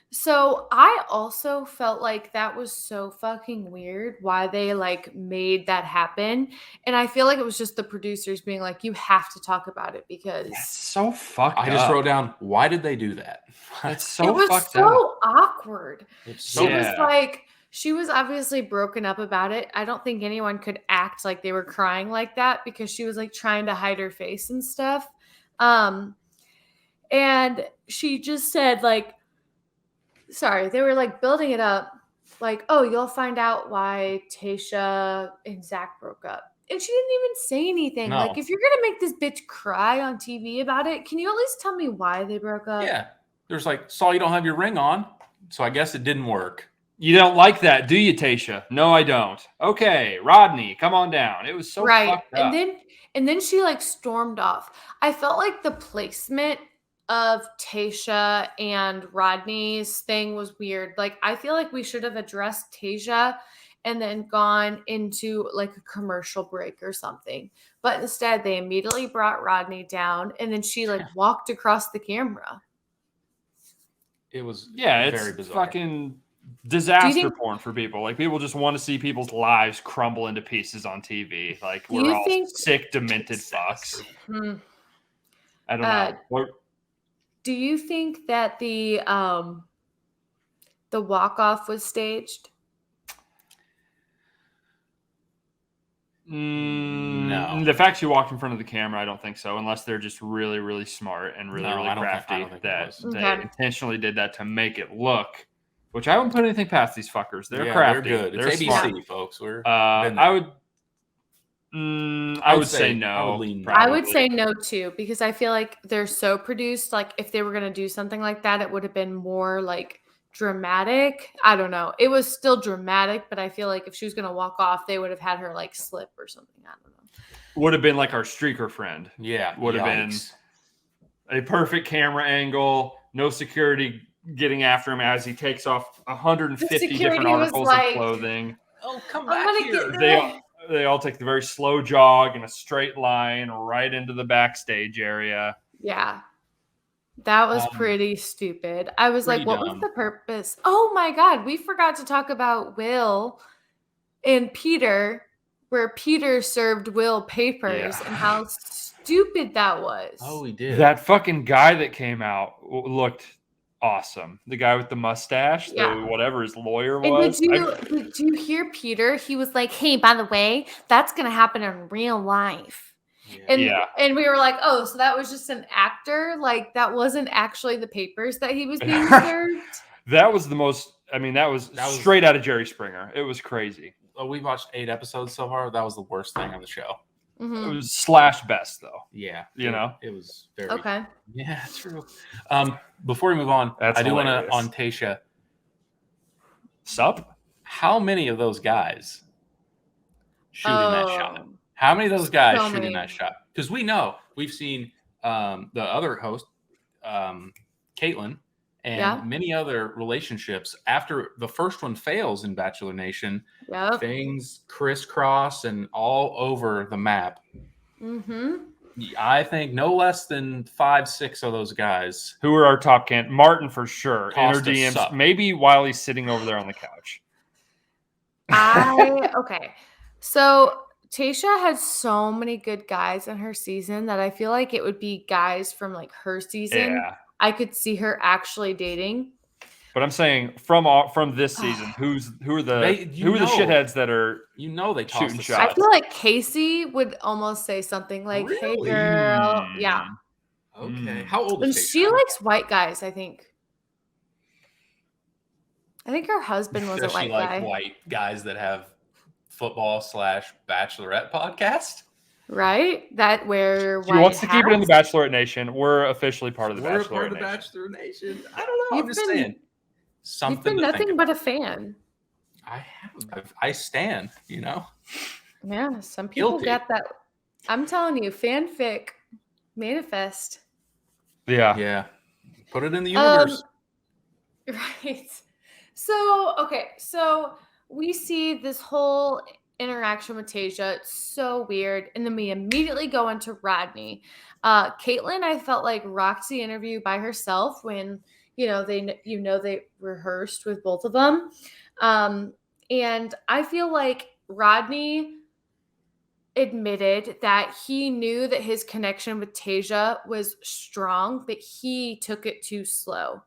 So I also felt like that was so fucking weird why they like made that happen. And I feel like it was just the producers being like, you have to talk about it because That's so fucked I just up. wrote down, why did they do that? That's so it was fucked so up. awkward. It's She so was Yeah. like, she was obviously broken up about it. I don't think anyone could act like they were crying like that because she was like trying to hide her face and stuff. And she just said like, sorry, they were like building it up like, oh, you'll find out why Tayshia and Zach broke up. And she didn't even say anything. No. Like, if you're going to make this bitch cry on TV about it, can you at least tell me why they broke up? Yeah. There's like, saw you don't have your ring on. So I guess it didn't work. You don't like that, do you, Tayshia? No, I don't. Okay, Rodney, come on down. It was so right. fucked up. And then she like stormed off. I felt like the placement of Tayshia and Rodney's thing was weird. Like, I feel like we should have addressed Tayshia and then gone into like a commercial break or something. But instead, they immediately brought Rodney down and then she like walked across the camera. It was Yeah, very it's bizarre. fucking disaster think- porn for people. Like, people just want to see people's lives crumble into pieces on TV. Like, Do we're you all think- sick, demented fucks. Hmm. I don't know. Do you think that the walk-off was staged? No. The fact she walked in front of the camera, I don't think so, unless they're just really, really smart and really, No, really I don't crafty think it that was. they Okay. intentionally did that to make it look. Which I wouldn't put anything past these fuckers. They're Yeah, crafty. They're good. It's They're ABC, smart. folks. We're I been there. would. I would say no. I would lean no. I would probably. say no too, because I feel like they're so produced. Like if they were going to do something like that, it would have been more like dramatic. I don't know. It was still dramatic, but I feel like if she was gonna walk off, they would have had her like slip or something. I don't know. Would have been like our streaker friend. Yeah, Would have been a perfect camera angle, no security getting after him as he takes off 150 different articles of clothing. Oh, come I'm back gonna here. get They all take the very slow jog in a straight line right into the backstage area. Yeah. That was pretty stupid. I was like, pretty what was dumb. the purpose? Oh my God. We forgot to talk about Will and Peter, where Peter served Will papers and how stupid that was. Oh, he did. That fucking guy that came out looked awesome. The guy with the mustache, whatever his lawyer was. And did you hear Peter? He was like, hey, by the way, that's going to happen in real life. And we were like, oh, so that was just an actor? Like, that wasn't actually the papers that he was being served? That was that was straight out of Jerry Springer. It was crazy. We watched 8 episodes so far. That was the worst thing on the show. It was slash best, though. Yeah. It was very... Okay. Yeah, true. Before we move on, I do want to, on Tayshia. Sup? How many of those guys shooting that shot? How many of those guys shooting that shot? Because we know, we've seen the other host, Caitlin, and many other relationships. After the first one fails in Bachelor Nation, things crisscross and all over the map. I think no less than 5-6 of those guys. Who are our top Martin for sure. In her DMs, maybe while he's sitting over there on the couch. Okay. So Tayshia had so many good guys in her season that I feel like it would be guys from like her season. Yeah. I could see her actually dating. But I'm saying from this season, who are the shitheads that are they shooting shots? I feel like Casey would almost say something like, "Hey, girl, yeah." Okay, how old is she? She likes white guys. I think her husband was a white guy. White guys that have football/Bachelorette podcast. Right? That where she wants to keep it in the Bachelorette Nation. We're officially part of the Bachelorette Nation. We're part of the Bachelor Nation. I don't know. I'm just saying. You've been nothing but a fan. I have. I stand, Yeah, some people get that. I'm telling you, fanfic manifest. Yeah. Yeah. Put it in the universe. Right. So we see this whole interaction with Tayshia. It's so weird. And then we immediately go into Rodney. Caitlin, I felt like Roxy interview by herself when they rehearsed with both of them. And I feel like Rodney admitted that he knew that his connection with Tayshia was strong, but he took it too slow.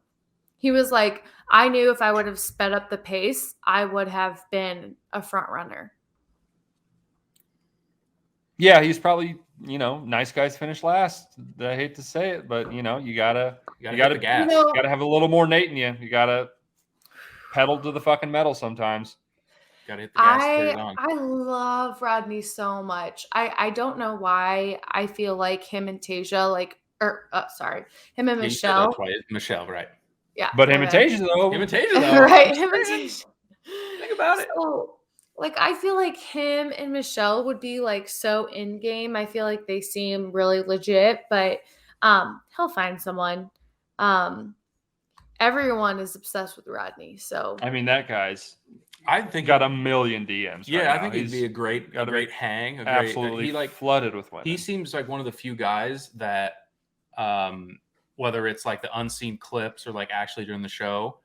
He was like, I knew if I would have sped up the pace, I would have been a front runner. Yeah, he's probably, nice guys finish last. I hate to say it, but you gotta gas. Gotta have a little more Nate in you. You gotta pedal to the fucking metal sometimes. Gotta hit the gas. Put it on. I love Rodney so much. I don't know why I feel like him and Tayshia, him and Michelle. Michelle, right? Yeah, but him and Tayshia though. Right? Him and Tayshia. Think about it. Like, I feel like him and Michelle would be like so in game. I feel like they seem really legit, but he'll find someone. Everyone is obsessed with Rodney. So I mean, that guy's I think got a million DMs. Yeah, I think he'd be a great hang. Absolutely flooded with women. He seems like one of the few guys that, whether it's like the unseen clips or like actually during the show,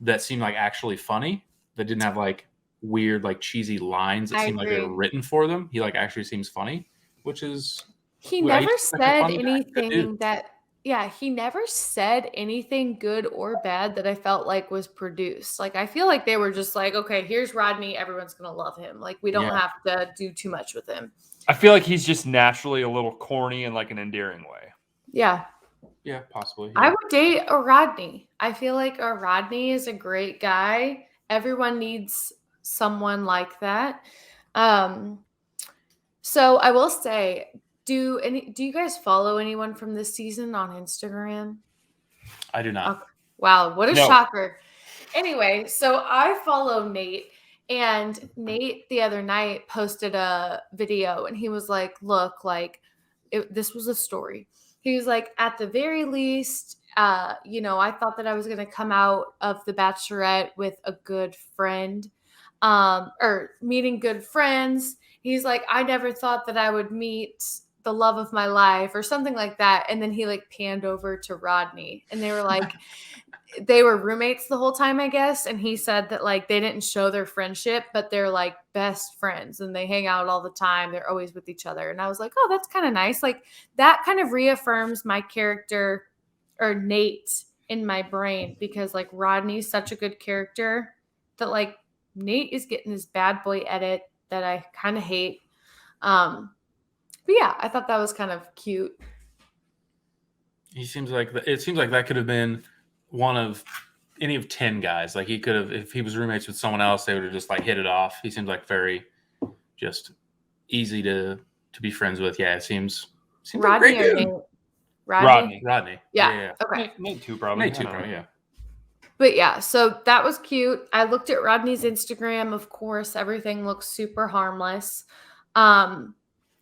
that seemed like actually funny. That didn't have like weird, like cheesy lines that seemed like they were written for them. He like actually seems funny, which is he never said anything that. Yeah, he never said anything good or bad that I felt like was produced. Like, I feel like they were just like, okay, here's Rodney. Everyone's going to love him. Like, we don't have to do too much with him. I feel like he's just naturally a little corny in like an endearing way. Yeah. Yeah, possibly. Yeah. I would date a Rodney. I feel like a Rodney is a great guy. Everyone needs someone like that. So I will say, do you guys follow anyone from this season on Instagram? I do not. Okay. Wow, what a shocker. Anyway, so I follow Nate, and Nate the other night posted a video, and he was like, "Look, like this was a story." He was like, "At the very least, I thought that I was gonna come out of the Bachelorette with a good friend, or meeting good friends." He's like, "I never thought that I would meet the love of my life," or something like that. And then he like panned over to Rodney, and they were like, they were roommates the whole time, I guess. And he said that like they didn't show their friendship, but they're like best friends and they hang out all the time. They're always with each other. And I was like, oh, that's kind of nice. Like that kind of reaffirms my character or Nate in my brain, because like Rodney's such a good character that like Nate is getting this bad boy edit that I kind of hate. But yeah, I thought that was kind of cute. It seems like that could have been one of any of 10 guys. Like he could have, if he was roommates with someone else, they would have just like hit it off. He seems like very just easy to be friends with. Yeah, it seems Rodney like or Nate? Rodney. Rodney. Yeah. Okay. Nate too, probably. Nate too, probably. Yeah. But yeah, so that was cute. I looked at Rodney's Instagram. Of course, everything looks super harmless.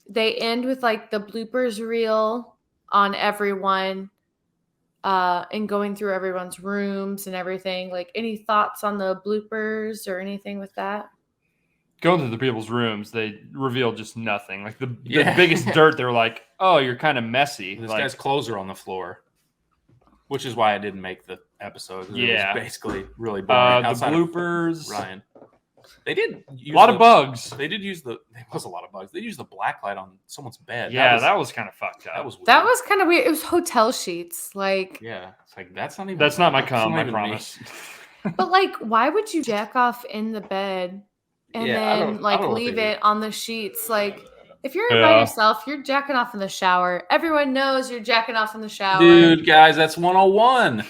They end with like the bloopers reel on everyone, and going through everyone's rooms and everything. Like, any thoughts on the bloopers or anything with that? Going through the people's rooms, they revealed just nothing. Like the biggest dirt, they were like, "Oh, you're kind of messy." This like, guy's clothes are on the floor, which is why I didn't make the episode. Yeah, it was basically really boring. The bloopers, Ryan. They did use a lot of bugs. There was a lot of bugs. They used the black light on someone's bed. Yeah, that was kind of fucked up. That was weird. That was kind of weird. It was hotel sheets. Like, yeah, it's like that's not my cum, I promise. But like, why would you jack off in the bed and then like leave it on the sheets? Like, if you're by yourself, you're jacking off in the shower. Everyone knows you're jacking off in the shower. Dude, guys, that's 101.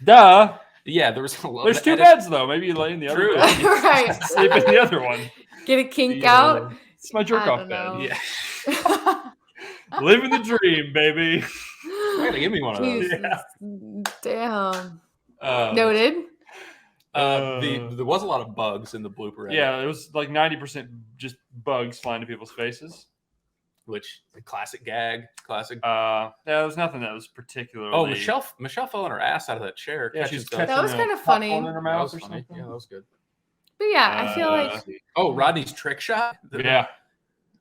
Duh. Yeah, there's two beds though. Maybe you lay in the other bed. Right. Sleep in the other one. Get a kink out. It's my jerk off bed. Yeah. Living the dream, baby. Give me one of those. Yeah. Damn. Noted. There was a lot of bugs in the blooper. Yeah, it was like 90% just bugs flying to people's faces. Which the classic gag, Yeah, there was nothing that was particularly. Oh, Michelle fell on her ass out of that chair. Yeah, that was kind of funny. In her mouth that was funny. Yeah, that was good. But yeah, I feel like. Oh, Rodney's trick shot. Yeah.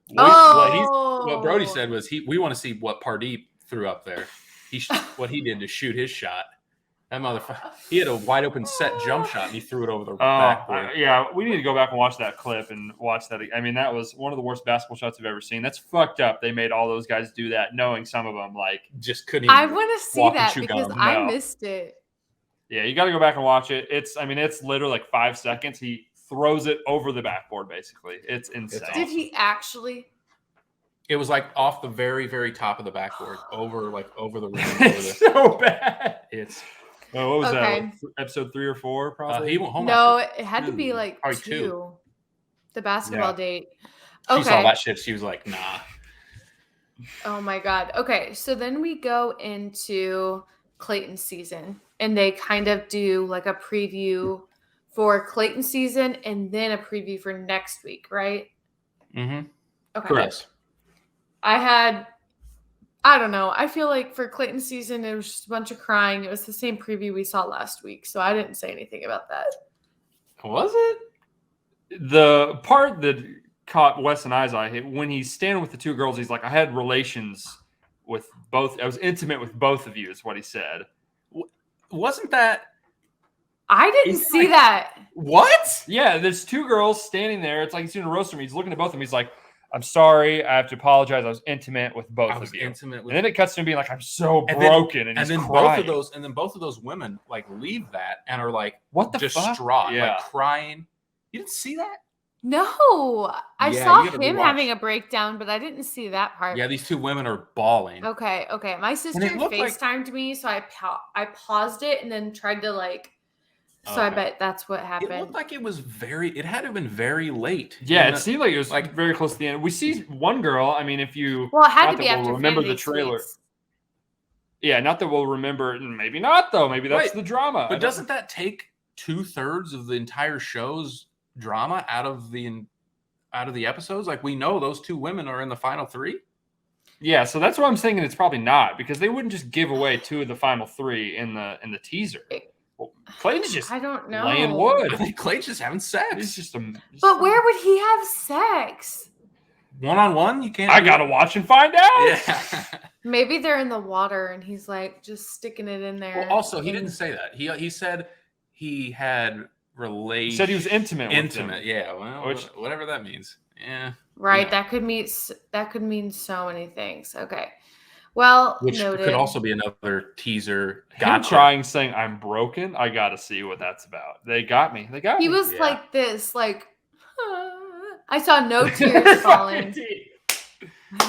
What Brody said was we want to see what Pardeep threw up there. What he did to shoot his shot. That motherfucker, he had a wide open set jump shot and he threw it over the backboard. Yeah, we need to go back and watch that clip and watch that. I mean, that was one of the worst basketball shots I've ever seen. That's fucked up. They made all those guys do that, knowing some of them like just couldn't even. I want to see that because I missed it. Yeah, you got to go back and watch it. It's literally like 5 seconds. He throws it over the backboard, basically. It's insane. Did he actually? It was like off the very, very top of the backboard, over the rim. It's so bad. What was that? Episode 3 or 4, probably? He went home. No, it had to be like 2. 2. The basketball date. Okay. She saw that shit. She was like, nah. Oh my God. Okay. So then we go into Clayton's season and they kind of do like a preview for Clayton's season and then a preview for next week, right? Mm-hmm. Okay. Correct. I don't know. I feel like for Clayton's season, it was just a bunch of crying. It was the same preview we saw last week, so I didn't say anything about that. Was it? The part that caught Wes and I's eye, when he's standing with the 2 girls, he's like, I had relations with both. I was intimate with both of you, is what he said. Wasn't that? I didn't see that. What? Yeah, there's 2 girls standing there. It's like he's doing a roast of me. He's looking at both of them. He's like, I'm sorry. I have to apologize. I was intimate with both of you. And then it cuts to him being like, I'm so broken. And then crying. both of those women like leave that and are like, what the distraught, fuck? Like crying. You didn't see that? No, I saw him having a breakdown, but I didn't see that part. Yeah, these 2 women are bawling. Okay. My sister FaceTimed me, so I paused it and then tried to like. So I bet that's what happened. It looked like it had to have been very late. Yeah, it seemed like it was like very close to the end. We see one girl. I mean, if you it had to be after remember the trailer. Weeks. Yeah, not that we'll remember. Maybe not, though. Maybe that's Right. the drama. But doesn't that take 2/3 of the entire show's drama out of the episodes? Like, we know those two women are in the final 3. Yeah, so that's what I'm thinking. It's probably not, because they wouldn't just give away 2 of the final 3 in the teaser. Well, Clayton's just I don't know. laying wood. I think Clay's just having sex. He's just But where would he have sex? One-on-one, you can't. I gotta watch and find out. Yeah. Maybe they're in the water and he's like just sticking it in there. Well, also, he didn't say that. He said he had He said he was intimate. With Intimate, them. yeah. Well, whatever that means. Yeah. Right. Yeah. That could mean so many things. Okay. Well, Which noted. could also be another teaser. Him crying, saying "I'm broken." I gotta see what that's about. They got me. They got He me. was Yeah. like this, like I saw no tears falling.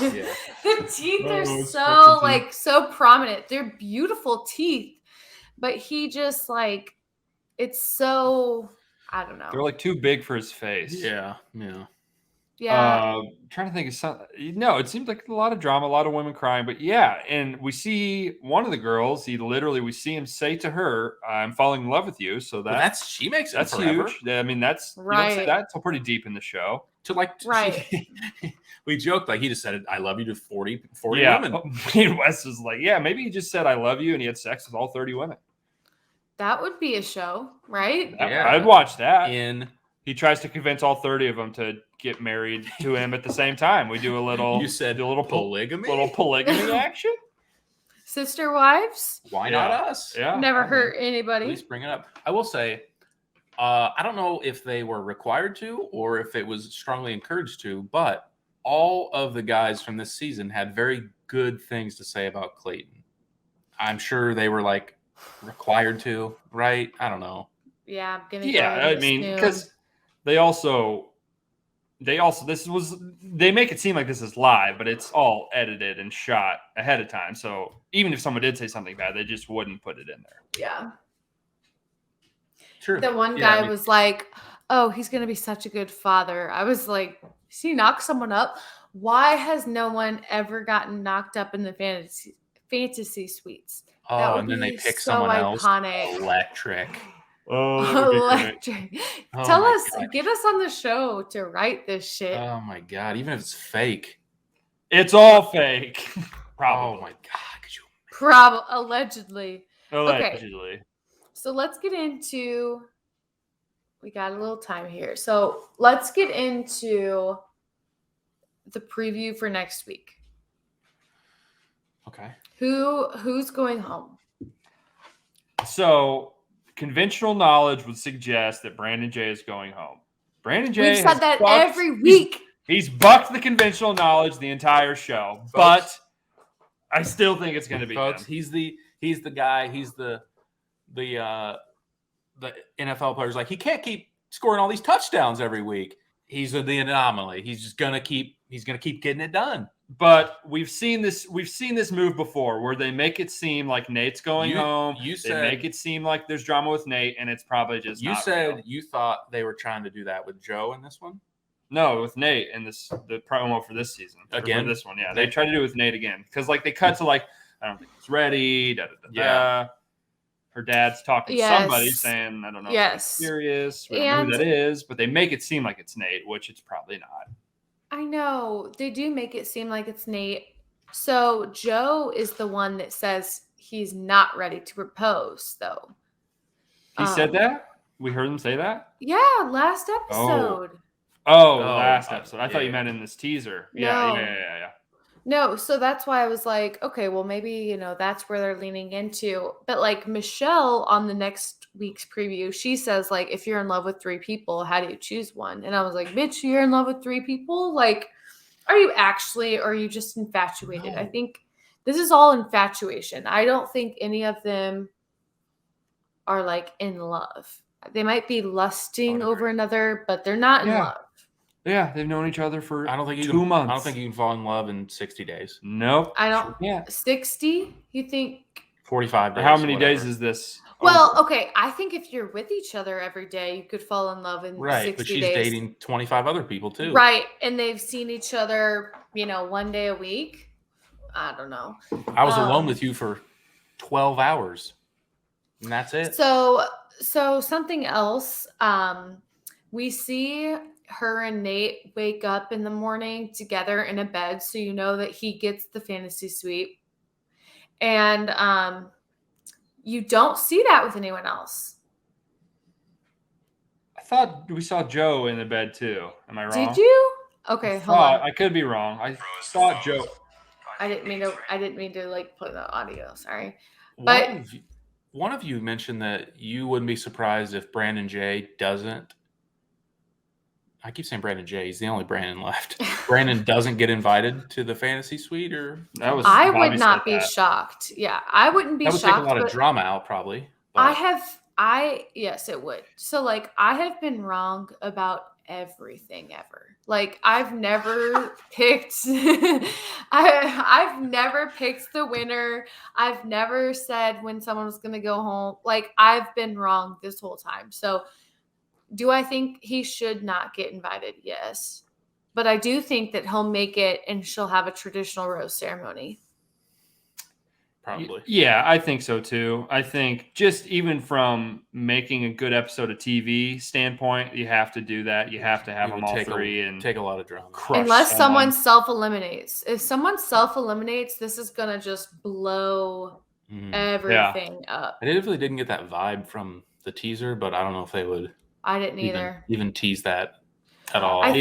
Yeah. The teeth Oh, are those so fucking teeth. like so prominent. They're beautiful teeth, but he just like it's so I don't know. They're like too big for his face. Yeah. Yeah. Yeah. Trying to think of something. No, it seemed like a lot of drama, a lot of women crying, but yeah. And we see one of the girls. We see him say to her, "I'm falling in love with you." So But she makes it that's forever. huge. I mean, you don't Right. say that until pretty deep in the show. To like, Right. we joked like he just said, "I love you" to 40 Yeah. women. And Wes was like, "Yeah, maybe he just said I love you," and he had sex with all 30 women. That would be a show, right? Yeah. I'd watch that. He tries to convince all 30 of them to get married to him at the same time. We do a little. You said a little polygamy. Little polygamy action. Sister wives Why Yeah. not us? Yeah. never I hurt At anybody. least bring it up. I will say, I don't know if they were required to or if it was strongly encouraged to, but all of the guys from this season had very good things to say about Clayton. I'm sure they were like required to, right? I don't know. Yeah, I'm gonna. Yeah, go I with mean, Snoop. because they make it seem like this is live, but it's all edited and shot ahead of time. So even if someone did say something bad, they just wouldn't put it in there. Yeah. True. The one Yeah, guy I mean, was like, "Oh, he's gonna be such a good father." I was like, "Does he knock someone up? Why has no one ever gotten knocked up in the fantasy suites?" That oh, would and then they be pick so someone else. iconic. Electric. Oh, Electric. Oh Tell my us, God. get us on the show to write this shit. Oh my God. Even if it's fake. it's all fake. Oh Probably. my God. Could you? Allegedly. Allegedly. So let's get into. We got a little time here, so let's get into the preview for next week. Okay. Who's going home? So conventional knowledge would suggest that Brandon J is going home. Brandon J. We've said that bucked- every week. He's bucked the conventional knowledge the entire show, but I still think it's going to be Folks, him. he's the guy. He's the NFL players. Like, he can't keep scoring all these touchdowns every week. He's the anomaly. He's just gonna keep getting it done. But we've seen this move before, where they make it seem like Nate's going home. They make it seem like there's drama with Nate, and it's probably just You not said real. you thought they were trying to do that with Joe in this one. No, with Nate in the promo for this season. Or Again? for this one, yeah. They tried to do it with Nate again, because like they cut to like, I don't think he's ready. Da, da, da, da. Yeah. Her dad's talking to Yes. somebody saying, I don't know if Yes. it's serious. We don't know who And- that is, but they make it seem like it's Nate, which it's probably not. I know they do make it seem like it's Nate. So Joe is the one that says he's not ready to propose, though. He said that? We heard him say that? Yeah, last episode. Oh, Oh, last episode. I thought you yeah. meant in this teaser. No. Yeah. No, so that's why I was like, okay, well, maybe, that's where they're leaning into. But like Michelle on the next week's preview, she says, like, if you're in love with 3 people, how do you choose one? And I was like, bitch, you're in love with 3 people? Like, are you actually, or are you just infatuated? No. I think this is all infatuation. I don't think any of them are like in love. They might be lusting over another, but they're not in Yeah. love. Yeah, they've known each other for I don't think 2 months. I don't think you can fall in love in 60 days. Nope. I don't. Yeah. 60? You think? 45 days. How many whatever. days is this? Well, over? okay. I think if you're with each other every day, you could fall in love in Right, 60 but she's days. dating 25 other people too. Right. And they've seen each other, 1 day a week. I don't know. I was Um, alone with you for 12 hours. And that's it. So something else. We see her and Nate wake up in the morning together in a bed, so you know that he gets the fantasy suite. And you don't see that with anyone else. I thought we saw Joe in the bed too. Am I wrong? Did you? Okay, hold on. I could be wrong. I thought Joe. I didn't mean to like put the audio. Sorry. One of you mentioned that you wouldn't be surprised if Brandon J doesn't. I keep saying Brandon J. He's the only Brandon left. Brandon doesn't get invited to the fantasy suite, or I would not be shocked. Yeah, I wouldn't be shocked. That would take a lot of drama out, probably. But yes, it would. So like, I have been wrong about everything ever. Like, I've never picked. I've never picked the winner. I've never said when someone was going to go home. Like, I've been wrong this whole time. So, do I think he should not get invited? Yes. But I do think that he'll make it and she'll have a traditional rose ceremony. Probably. Yeah, I think so too. I think just even from making a good episode of TV standpoint, you have to do that. You have to have them all three and take a lot of drama. Unless someone self-eliminates. If someone self-eliminates, this is going to just blow everything up. I definitely didn't get that vibe from the teaser, but I don't know if they would. I didn't either. Even tease that at all. I